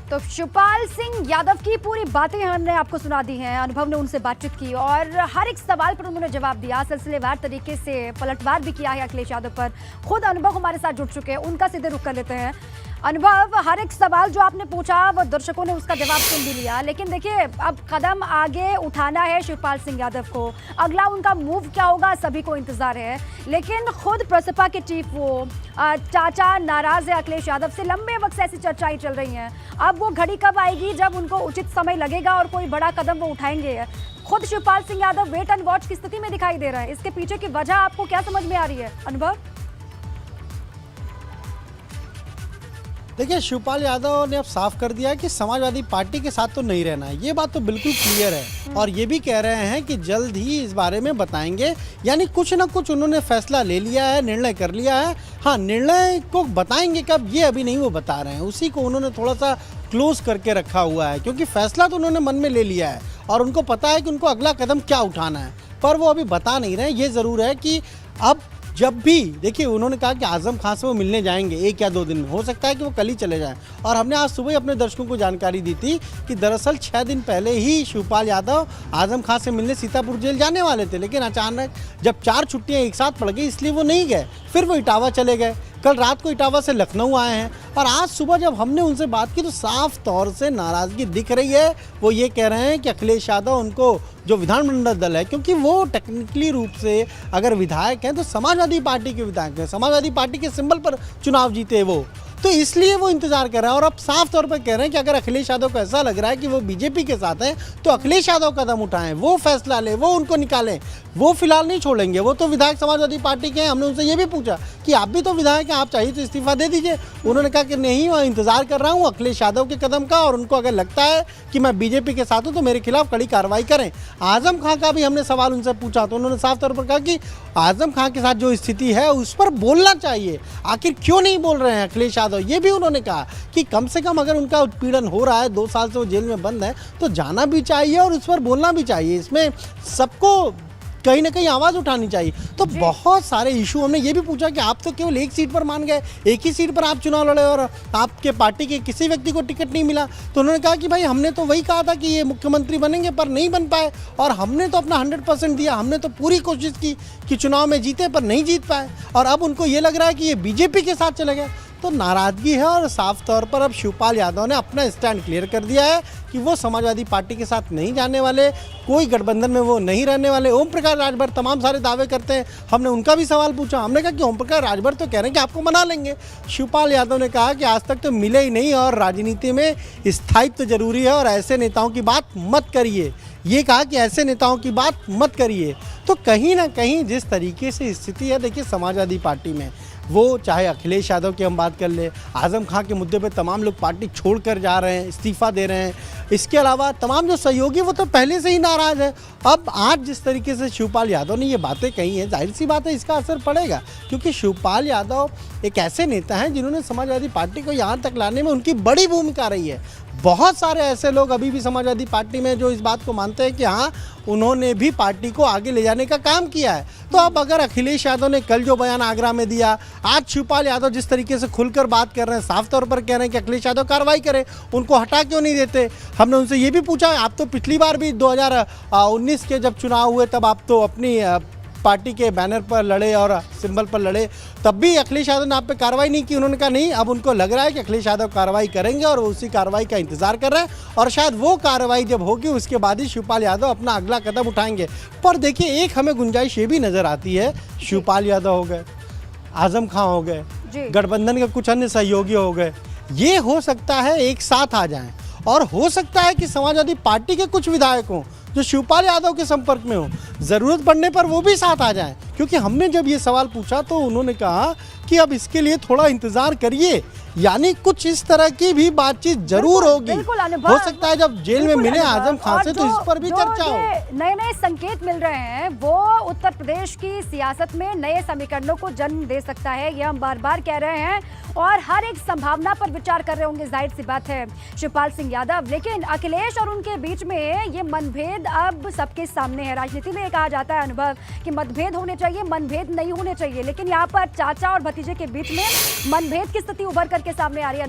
तो शिवपाल सिंह यादव की पूरी बातें हमने आपको सुना दी हैं। अनुभव ने उनसे बातचीत की और हर एक सवाल पर उन्होंने जवाब दिया, सिलसिलेवार तरीके से पलटवार भी किया है अखिलेश यादव पर। खुद अनुभव हमारे साथ जुड़ चुके हैं, उनका सीधे रुख कर लेते हैं। अनुभव, हर एक सवाल जो आपने पूछा वो दर्शकों ने उसका जवाब सुन भी लिया, लेकिन देखिए अब कदम आगे उठाना है शिवपाल सिंह यादव को। अगला उनका मूव क्या होगा सभी को इंतजार है, लेकिन खुद प्रसपा के चीफ वो चाचा नाराज है अखिलेश यादव से। लंबे वक्त से ऐसी चर्चाएं चल रही हैं। अब वो घड़ी कब आएगी जब उनको उचित समय लगेगा और कोई बड़ा कदम वो उठाएंगे। खुद Shivpal Singh Yadav wait and watch की स्थिति में दिखाई दे रहा है। इसके पीछे की वजह आपको क्या समझ में आ रही है अनुभव? देखिए, शिवपाल यादव ने अब साफ कर दिया है कि समाजवादी पार्टी के साथ तो नहीं रहना है। ये बात तो बिल्कुल क्लियर है और ये भी कह रहे हैं कि जल्द ही इस बारे में बताएंगे। यानी कुछ ना कुछ उन्होंने फैसला ले लिया है, निर्णय कर लिया है। हाँ, निर्णय को बताएंगे कब ये अभी नहीं वो बता रहे हैं, उसी को उन्होंने थोड़ा सा क्लोज करके रखा हुआ है, क्योंकि फैसला तो उन्होंने मन में ले लिया है और उनको पता है कि उनको अगला कदम क्या उठाना है, पर वो अभी बता नहीं रहे। ये ज़रूर है कि अब जब भी देखिए, उन्होंने कहा कि आजम खान से वो मिलने जाएंगे 1 या 2 दिन में, हो सकता है कि वो कल ही चले जाएं। और हमने आज सुबह अपने दर्शकों को जानकारी दी थी कि दरअसल 6 दिन पहले ही शिवपाल यादव आजम खान से मिलने सीतापुर जेल जाने वाले थे, लेकिन अचानक जब 4 छुट्टियां एक साथ पड़ गई इसलिए वो नहीं गए। फिर वो इटावा चले गए, कल रात को इटावा से लखनऊ आए हैं और आज सुबह जब हमने उनसे बात की तो साफ तौर से नाराज़गी दिख रही है। वो ये कह रहे हैं कि अखिलेश यादव उनको जो विधानमंडल दल है, क्योंकि वो टेक्निकली रूप से अगर विधायक हैं तो समाजवादी पार्टी के विधायक हैं, समाजवादी पार्टी के सिंबल पर चुनाव जीते वो, तो इसलिए वो इंतजार कर रहे हैं। और अब साफ तौर पर कह रहे हैं कि अगर अखिलेश यादव को ऐसा लग रहा है कि वो बीजेपी के साथ हैं तो अखिलेश यादव कदम उठाएं, वो फैसला लें, वो उनको निकालें। वो फिलहाल नहीं छोड़ेंगे, वो तो विधायक समाजवादी पार्टी के हैं। हमने उनसे ये भी पूछा कि आप भी तो विधायक हैं, आप चाहिए तो इस्तीफा दे दीजिए। उन्होंने कहा कि नहीं, मैं इंतजार कर रहा हूँ अखिलेश यादव के कदम का, और उनको अगर लगता है कि मैं बीजेपी के साथ हूँ तो मेरे खिलाफ कड़ी कार्रवाई करें। आजम खां का भी हमने सवाल उनसे पूछा तो उन्होंने साफ तौर पर कहा कि आजम खां के साथ जो स्थिति है उस पर बोलना चाहिए। आखिर क्यों नहीं बोल रहे हैं अखिलेश यादव? ये भी उन्होंने कहा कि कम से कम अगर उनका उत्पीड़न हो रहा है, 2 साल से वो जेल में बंद है, तो जाना भी चाहिए और उस पर बोलना भी चाहिए। इसमें सबको कहीं ना कहीं आवाज़ उठानी चाहिए। तो बहुत सारे इशू हमने ये भी पूछा कि आप तो केवल 1 सीट पर मान गए, 1 ही सीट पर आप चुनाव लड़े और आपके पार्टी के किसी व्यक्ति को टिकट नहीं मिला। तो उन्होंने कहा कि भाई हमने तो वही कहा था कि ये मुख्यमंत्री बनेंगे पर नहीं बन पाए और हमने तो अपना 100% दिया, हमने तो पूरी कोशिश की कि चुनाव में जीते पर नहीं जीत पाए और अब उनको ये लग रहा है कि ये बीजेपी के साथ चले गए। तो नाराज़गी है और साफ तौर पर अब शिवपाल यादव ने अपना स्टैंड क्लियर कर दिया है कि वो समाजवादी पार्टी के साथ नहीं जाने वाले, कोई गठबंधन में वो नहीं रहने वाले। ओम प्रकाश राजभर तमाम सारे दावे करते हैं, हमने उनका भी सवाल पूछा। हमने कहा कि ओम प्रकाश राजभर तो कह रहे हैं कि आपको मना लेंगे। शिवपाल यादव ने कहा कि आज तक तो मिले ही नहीं और राजनीति में स्थायित्व जरूरी है और ऐसे नेताओं की बात मत करिए। ये कहा कि ऐसे नेताओं की बात मत करिए। तो कहीं ना कहीं जिस तरीके से स्थिति है, देखिए समाजवादी पार्टी में वो चाहे अखिलेश यादव की हम बात कर ले, आजम खां के मुद्दे पे तमाम लोग पार्टी छोड़कर जा रहे हैं, इस्तीफा दे रहे हैं। इसके अलावा तमाम जो सहयोगी वो तो पहले से ही नाराज़ है। अब आज जिस तरीके से शिवपाल यादव ने ये बातें कही हैं, जाहिर सी बात है इसका असर पड़ेगा, क्योंकि शिवपाल यादव एक ऐसे नेता हैं जिन्होंने समाजवादी पार्टी को यहाँ तक लाने में उनकी बड़ी भूमिका रही है। बहुत सारे ऐसे लोग अभी भी समाजवादी पार्टी में जो इस बात को मानते हैं कि हाँ, उन्होंने भी पार्टी को आगे ले जाने का काम किया है। तो अब अगर अखिलेश यादव ने कल जो बयान आगरा में दिया, आज शिवपाल यादव जिस तरीके से खुलकर बात कर रहे हैं, साफ तौर पर कह रहे हैं कि अखिलेश यादव कार्रवाई करें, उनको हटा क्यों नहीं देते। हमने उनसे ये भी पूछा, आप तो पिछली बार भी 2019 के जब चुनाव हुए तब आप तो अपनी पार्टी के बैनर पर लड़े और सिंबल पर लड़े, तब भी अखिलेश यादव ने आप पे कार्रवाई नहीं की। उन्होंने कहा नहीं, अब उनको लग रहा है कि अखिलेश यादव कार्रवाई करेंगे और वो उसी कार्रवाई का इंतजार कर रहे हैं और शायद वो कार्रवाई जब होगी उसके बाद ही शिवपाल यादव अपना अगला कदम उठाएंगे। पर देखिए, एक हमें गुंजाइश ये भी नज़र आती है, शिवपाल यादव हो गए, आजम खां हो गए, गठबंधन के कुछ अन्य सहयोगी हो गए, ये हो सकता है एक साथ आ जाएं और हो सकता है कि समाजवादी पार्टी के कुछ विधायक हों जो शिवपाल यादव के संपर्क में हो, ज़रूरत पड़ने पर वो भी साथ आ जाएं। क्योंकि हमने जब ये सवाल पूछा तो उन्होंने कहा कि अब इसके लिए थोड़ा इंतजार करिए, यानी कुछ इस तरह की भी बातचीत जरूर होगी। हो सकता है जब जेल में मिले आजम खान से तो इस पर भी चर्चा हो। नए नए संकेत मिल रहे हैं, वो उत्तर प्रदेश की सियासत में नए समीकरणों को जन्म दे सकता है, ये हम बार बार कह रहे हैं और हर एक संभावना पर विचार कर रहे होंगे, जाहिर सी बात है शिवपाल सिंह यादव। लेकिन अखिलेश और उनके बीच में ये मनभेद अब सबके सामने है। राजनीति में कहा जाता है अनुभव कि मतभेद होने चाहिए, मनभेद नहीं होने चाहिए, लेकिन यहाँ पर चाचा और भतीजे के बीच में मनभेद की स्थिति उभर करके सामने आ रही है।